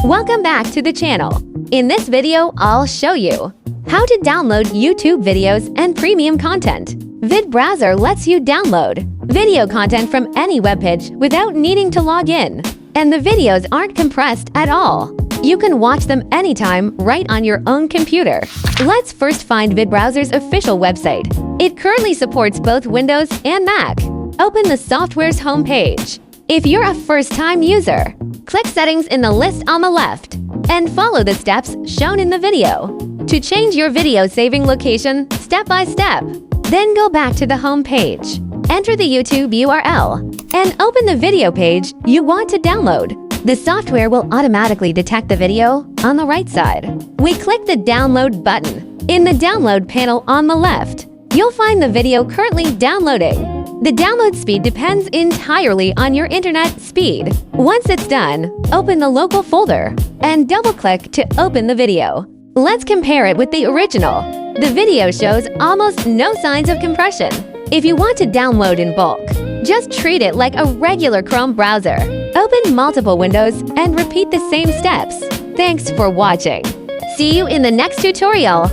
Welcome back to the channel. In this video, I'll show you how to download YouTube videos and premium content. VidBrowser lets you download video content from any webpage without needing to log in. And the videos aren't compressed at all. You can watch them anytime right on your own computer. Let's first find VidBrowser's official website. It currently supports both Windows and Mac. Open the software's homepage. If you're a first-time user, click Settings in the list on the left and follow the steps shown in the video to change your video saving location step by step. Then go back to the home page, enter the YouTube URL, and open the video page you want to download. The software will automatically detect the video on the right side. We click the Download button. In the Download panel on the left, you'll find the video currently downloading. The download speed depends entirely on your internet speed. Once it's done, open the local folder and double-click to open the video. Let's compare it with the original. The video shows almost no signs of compression. If you want to download in bulk, just treat it like a regular Chrome browser. Open multiple windows and repeat the same steps. Thanks for watching. See you in the next tutorial.